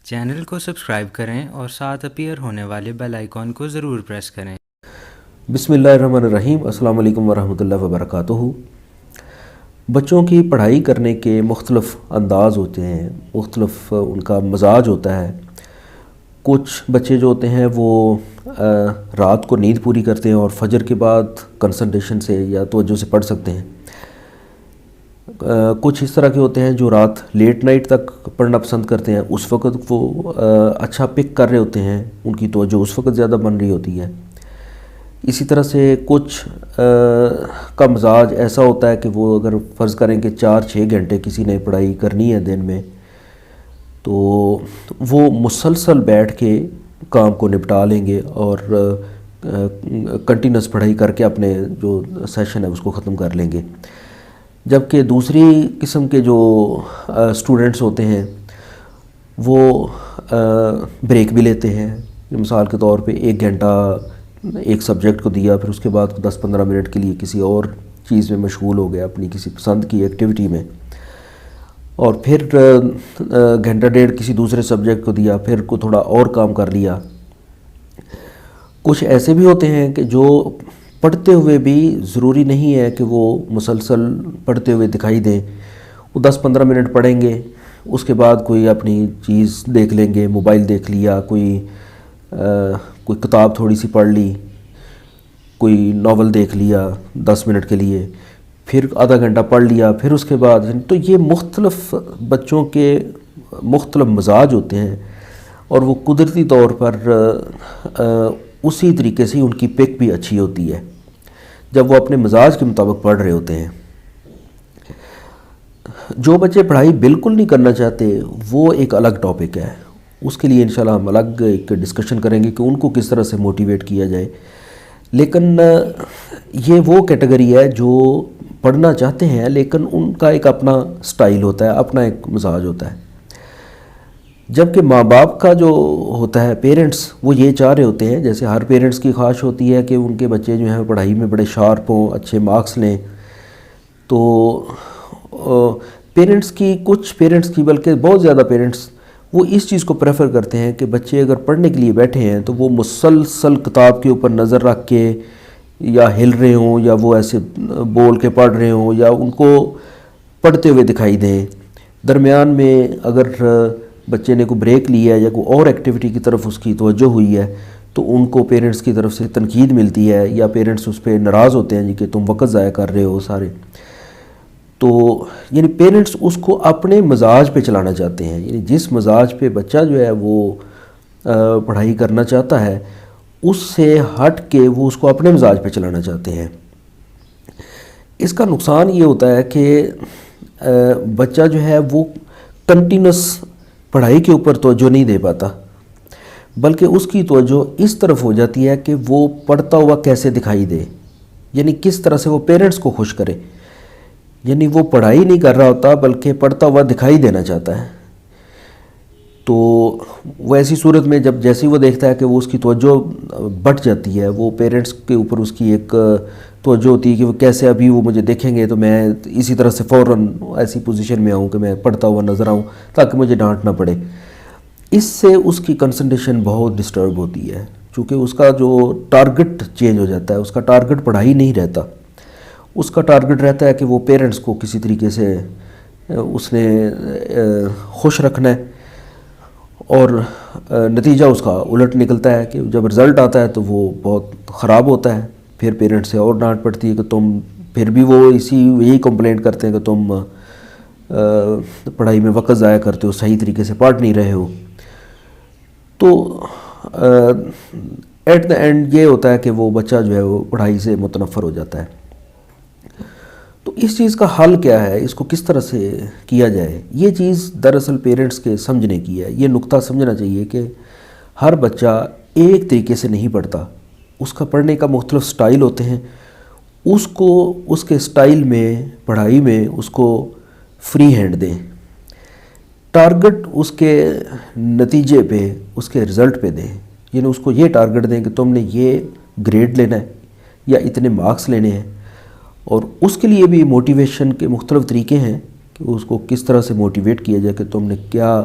Channel کو subscribe کریں اور ساتھ اپیئر ہونے والے بیل آئیکن کو ضرور پریس کریں۔ بسم اللہ الرحمن الرحیم۔ السلام علیکم ورحمۃ اللہ وبرکاتہ۔ بچوں کی پڑھائی کرنے کے مختلف انداز ہوتے ہیں، مختلف ان کا مزاج ہوتا ہے۔ کچھ بچے جو ہوتے ہیں وہ رات کو نیند پوری کرتے ہیں اور فجر کے بعد کنسنٹریشن سے یا توجہ سے پڑھ سکتے ہیں۔ کچھ اس طرح کے ہوتے ہیں جو رات لیٹ نائٹ تک پڑھنا پسند کرتے ہیں، اس وقت وہ اچھا پک کر رہے ہوتے ہیں، ان کی توجہ اس وقت زیادہ بن رہی ہوتی ہے۔ اسی طرح سے کچھ کا مزاج ایسا ہوتا ہے کہ وہ اگر فرض کریں کہ 4-6 گھنٹے کسی نے پڑھائی کرنی ہے دن میں، تو وہ مسلسل بیٹھ کے کام کو نپٹا لیں گے اور کنٹینیوس پڑھائی کر کے اپنے جو سیشن ہے اس کو ختم کر لیں گے۔ جبکہ دوسری قسم کے جو اسٹوڈنٹس ہوتے ہیں وہ بریک بھی لیتے ہیں۔ مثال کے طور پہ 1 گھنٹہ ایک سبجیکٹ کو دیا، پھر اس کے بعد 10-15 منٹ کے لیے کسی اور چیز میں مشغول ہو گیا، اپنی کسی پسند کی ایکٹیویٹی میں، اور پھر گھنٹہ ڈیڑھ کسی دوسرے سبجیکٹ کو دیا، پھر کو تھوڑا اور کام کر لیا۔ کچھ ایسے بھی ہوتے ہیں کہ جو پڑھتے ہوئے بھی ضروری نہیں ہے کہ وہ مسلسل پڑھتے ہوئے دکھائی دیں، وہ 10-15 منٹ پڑھیں گے، اس کے بعد کوئی اپنی چیز دیکھ لیں گے، موبائل دیکھ لیا، کوئی کتاب تھوڑی سی پڑھ لی، کوئی ناول دیکھ لیا 10 منٹ کے لیے، پھر آدھا گھنٹہ پڑھ لیا، پھر اس کے بعد تو یہ مختلف بچوں کے مختلف مزاج ہوتے ہیں، اور وہ قدرتی طور پر اسی طریقے سے ان کی پک بھی اچھی ہوتی ہے جب وہ اپنے مزاج کے مطابق پڑھ رہے ہوتے ہیں۔ جو بچے پڑھائی بالکل نہیں کرنا چاہتے وہ ایک الگ ٹاپک ہے، اس کے لیے انشاءاللہ ہم الگ ایک ڈسکشن کریں گے کہ ان کو کس طرح سے موٹیویٹ کیا جائے۔ لیکن یہ وہ کیٹیگری ہے جو پڑھنا چاہتے ہیں لیکن ان کا ایک اپنا سٹائل ہوتا ہے، اپنا ایک مزاج ہوتا ہے۔ جبکہ ماں باپ کا جو ہوتا ہے، پیرنٹس، وہ یہ چاہ رہے ہوتے ہیں، جیسے ہر پیرنٹس کی خواہش ہوتی ہے کہ ان کے بچے جو ہیں پڑھائی میں بڑے شارپ ہوں، اچھے مارکس لیں، تو کچھ پیرنٹس کی بلکہ بہت زیادہ پیرنٹس وہ اس چیز کو پریفر کرتے ہیں کہ بچے اگر پڑھنے کے لیے بیٹھے ہیں تو وہ مسلسل کتاب کے اوپر نظر رکھ کے یا ہل رہے ہوں، یا وہ ایسے بول کے پڑھ رہے ہوں، یا ان کو پڑھتے ہوئے دکھائی دیں۔ درمیان میں اگر بچے نے کوئی بریک لیا ہے یا کوئی اور ایکٹیویٹی کی طرف اس کی توجہ ہوئی ہے تو ان کو پیرنٹس کی طرف سے تنقید ملتی ہے، یا پیرنٹس اس پہ ناراض ہوتے ہیں کہ تم وقت ضائع کر رہے ہو سارے۔ تو یعنی پیرنٹس اس کو اپنے مزاج پہ چلانا چاہتے ہیں، یعنی جس مزاج پہ بچہ جو ہے وہ پڑھائی کرنا چاہتا ہے اس سے ہٹ کے وہ اس کو اپنے مزاج پہ چلانا چاہتے ہیں۔ اس کا نقصان یہ ہوتا ہے کہ بچہ جو ہے وہ کنٹینیوس پڑھائی کے اوپر توجہ نہیں دے پاتا، بلکہ اس کی توجہ اس طرف ہو جاتی ہے کہ وہ پڑھتا ہوا کیسے دکھائی دے، یعنی کس طرح سے وہ پیرنٹس کو خوش کرے۔ یعنی وہ پڑھائی نہیں کر رہا ہوتا بلکہ پڑھتا ہوا دکھائی دینا چاہتا ہے۔ تو وہ ایسی صورت میں جب جیسے وہ دیکھتا ہے کہ وہ اس کی توجہ بٹ جاتی ہے، وہ پیرنٹس کے اوپر اس کی ایک توجہ ہوتی ہے کہ وہ کیسے ابھی وہ مجھے دیکھیں گے تو میں اسی طرح سے فوراً ایسی پوزیشن میں آؤں کہ میں پڑھتا ہوا نظر آؤں تاکہ مجھے ڈانٹ نہ پڑے۔ اس سے اس کی کنسنٹریشن بہت ڈسٹرب ہوتی ہے، چونکہ اس کا جو ٹارگٹ چینج ہو جاتا ہے، اس کا ٹارگٹ پڑھائی نہیں رہتا، اس کا ٹارگٹ رہتا ہے کہ وہ پیرنٹس کو کسی طریقے سے اس نے خوش رکھنا ہے، اور نتیجہ اس کا الٹ نکلتا ہے کہ جب رزلٹ آتا ہے تو وہ بہت خراب ہوتا ہے۔ پھر پیرنٹ سے اور ڈانٹ پڑتی ہے کہ تم، پھر بھی وہ یہی کمپلینٹ کرتے ہیں کہ تم پڑھائی میں وقت ضائع کرتے ہو، صحیح طریقے سے پڑھ نہیں رہے ہو۔ تو ایٹ دا اینڈ یہ ہوتا ہے کہ وہ بچہ جو ہے وہ پڑھائی سے متنفر ہو جاتا ہے۔ تو اس چیز کا حل کیا ہے، اس کو کس طرح سے کیا جائے؟ یہ چیز دراصل پیرنٹس کے سمجھنے کی ہے۔ یہ نقطہ سمجھنا چاہیے کہ ہر بچہ ایک طریقے سے نہیں پڑھتا، اس کا پڑھنے کا مختلف سٹائل ہوتے ہیں، اس کو اس کے سٹائل میں پڑھائی میں اس کو فری ہینڈ دیں، ٹارگٹ اس کے نتیجے پہ، اس کے رزلٹ پہ دیں۔ یعنی اس کو یہ ٹارگٹ دیں کہ تم نے یہ گریڈ لینا ہے یا اتنے مارکس لینے ہیں، اور اس کے لیے بھی موٹیویشن کے مختلف طریقے ہیں کہ اس کو کس طرح سے موٹیویٹ کیا جائے کہ تم نے کیا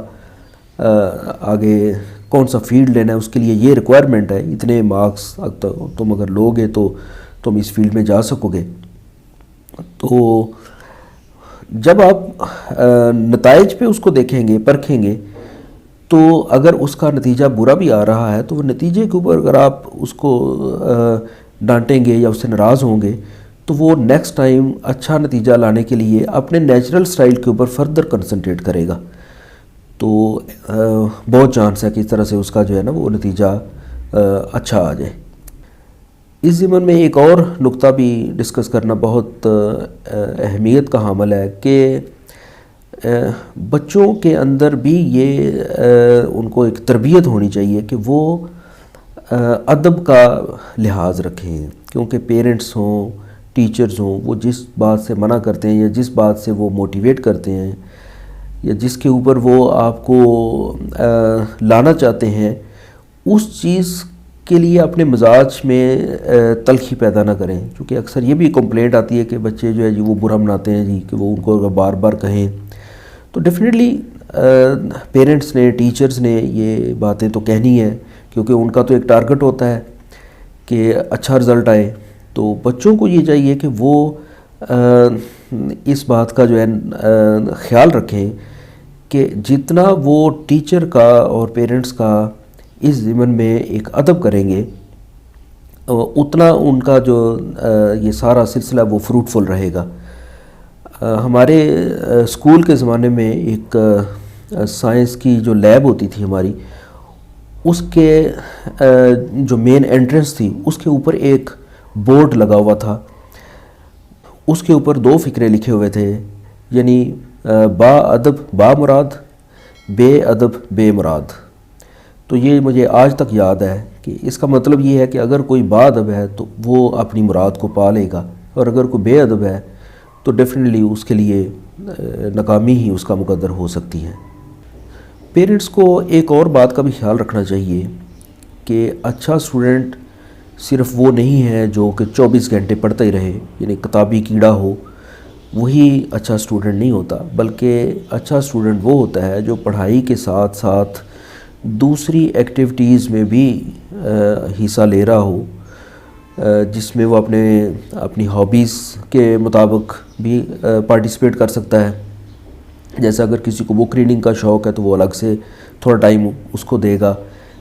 آگے کون سا فیلڈ لینا ہے، اس کے لیے یہ ریکوائرمنٹ ہے، اتنے مارکس تم اگر لوگے تو تم اس فیلڈ میں جا سکو گے۔ تو جب آپ نتائج پہ اس کو دیکھیں گے، پرکھیں گے، تو اگر اس کا نتیجہ برا بھی آ رہا ہے تو وہ نتیجے کے اوپر اگر آپ اس کو ڈانٹیں گے یا اس سے ناراض ہوں گے تو وہ نیکسٹ ٹائم اچھا نتیجہ لانے کے لیے اپنے نیچرل سٹائل کے اوپر فردر کنسنٹریٹ کرے گا، تو بہت چانس ہے کہ اس طرح سے اس کا جو ہے نا وہ نتیجہ اچھا آ جائے۔ اس ضمن میں ایک اور نقطہ بھی ڈسکس کرنا بہت اہمیت کا حامل ہے کہ بچوں کے اندر بھی یہ ان کو ایک تربیت ہونی چاہیے کہ وہ ادب کا لحاظ رکھیں، کیونکہ پیرنٹس ہوں، ٹیچرز ہوں، وہ جس بات سے منع کرتے ہیں یا جس بات سے وہ موٹیویٹ کرتے ہیں یا جس کے اوپر وہ آپ کو لانا چاہتے ہیں، اس چیز کے لیے اپنے مزاج میں تلخی پیدا نہ کریں، کیونکہ اکثر یہ بھی کمپلینٹ آتی ہے کہ بچے جو ہے جی وہ برا مناتے ہیں جی، کہ وہ ان کو اگر بار بار کہیں تو ڈیفینیٹلی پیرنٹس نے، ٹیچرز نے یہ باتیں تو کہنی ہے، کیونکہ ان کا تو ایک ٹارگٹ ہوتا ہے کہ اچھا رزلٹ آئے۔ تو بچوں کو یہ چاہیے کہ وہ اس بات کا جو ہے خیال رکھیں کہ جتنا وہ ٹیچر کا اور پیرنٹس کا اس ضمن میں ایک ادب کریں گے اتنا ان کا جو یہ سارا سلسلہ وہ فروٹفل رہے گا۔ ہمارے اسکول کے زمانے میں ایک سائنس کی جو لیب ہوتی تھی ہماری، اس کے جو مین انٹرنس تھی اس کے اوپر ایک بورڈ لگا ہوا تھا، اس کے اوپر 2 فقرے لکھے ہوئے تھے، یعنی با ادب با مراد، بے ادب بے مراد۔ تو یہ مجھے آج تک یاد ہے کہ اس کا مطلب یہ ہے کہ اگر کوئی با ادب ہے تو وہ اپنی مراد کو پا لے گا، اور اگر کوئی بے ادب ہے تو ڈیفینیٹلی اس کے لیے ناکامی ہی اس کا مقدر ہو سکتی ہے۔ پیرنٹس کو ایک اور بات کا بھی خیال رکھنا چاہیے کہ اچھا اسٹوڈنٹ صرف وہ نہیں ہے جو کہ 24 گھنٹے پڑھتا ہی رہے، یعنی کتابی کیڑا ہو، وہی اچھا اسٹوڈنٹ نہیں ہوتا، بلکہ اچھا اسٹوڈنٹ وہ ہوتا ہے جو پڑھائی کے ساتھ ساتھ دوسری ایکٹیویٹیز میں بھی حصہ لے رہا ہو، جس میں وہ اپنی ہابیز کے مطابق بھی پارٹیسپیٹ کر سکتا ہے۔ جیسا اگر کسی کو بک ریڈنگ کا شوق ہے تو وہ الگ سے تھوڑا ٹائم اس کو دے گا،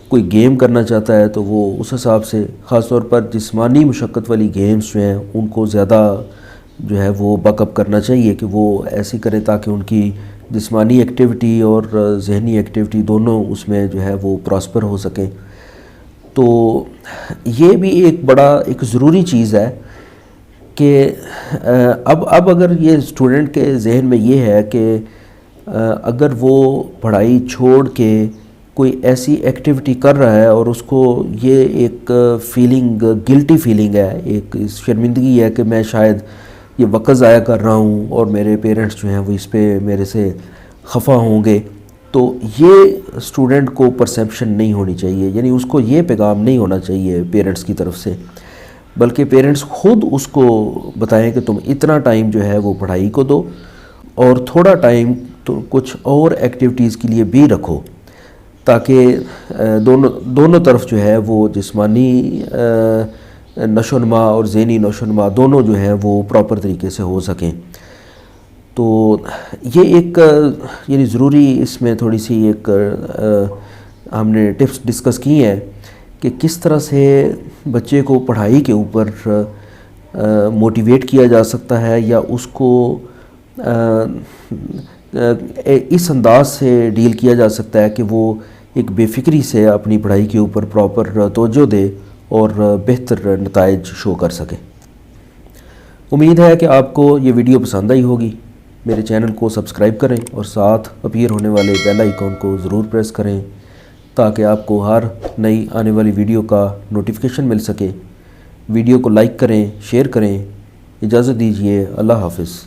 کوئی گیم کرنا چاہتا ہے تو وہ اس حساب سے، خاص طور پر جسمانی مشقت والی گیمز جو ہیں ان کو زیادہ جو ہے وہ بیک اپ کرنا چاہیے کہ وہ ایسی کریں تاکہ ان کی جسمانی ایکٹیویٹی اور ذہنی ایکٹیویٹی دونوں اس میں جو ہے وہ پراسپر ہو سکیں۔ تو یہ بھی ایک ضروری چیز ہے کہ اب اگر یہ اسٹوڈنٹ کے ذہن میں یہ ہے کہ اگر وہ پڑھائی چھوڑ کے کوئی ایسی ایکٹیویٹی کر رہا ہے اور اس کو یہ ایک فیلنگ، گلٹی فیلنگ ہے، ایک شرمندگی ہے کہ میں شاید یہ وقت ضائع کر رہا ہوں اور میرے پیرنٹس جو ہیں وہ اس پہ میرے سے خفا ہوں گے، تو یہ اسٹوڈنٹ کو پرسیپشن نہیں ہونی چاہیے، یعنی اس کو یہ پیغام نہیں ہونا چاہیے پیرنٹس کی طرف سے، بلکہ پیرنٹس خود اس کو بتائیں کہ تم اتنا ٹائم جو ہے وہ پڑھائی کو دو اور تھوڑا ٹائم تو کچھ اور ایکٹیویٹیز کے لیے بھی رکھو، تاکہ دونوں طرف جو ہے وہ جسمانی نشو و نما اور ذہنی نشو و نما دونوں جو ہیں وہ پراپر طریقے سے ہو سکیں۔ تو یہ ایک یعنی ضروری اس میں تھوڑی سی ایک ہم نے ٹپس ڈسکس کی ہیں کہ کس طرح سے بچے کو پڑھائی کے اوپر موٹیویٹ کیا جا سکتا ہے، یا اس کو اس انداز سے ڈیل کیا جا سکتا ہے کہ وہ ایک بے فکری سے اپنی پڑھائی کے اوپر پراپر توجہ دے اور بہتر نتائج شو کر سکے۔ امید ہے کہ آپ کو یہ ویڈیو پسند آئی ہوگی۔ میرے چینل کو سبسکرائب کریں اور ساتھ اپیئر ہونے والے بیل آئیکن کو ضرور پریس کریں تاکہ آپ کو ہر نئی آنے والی ویڈیو کا نوٹیفیکیشن مل سکے۔ ویڈیو کو لائک کریں، شیئر کریں۔ اجازت دیجیے، اللہ حافظ۔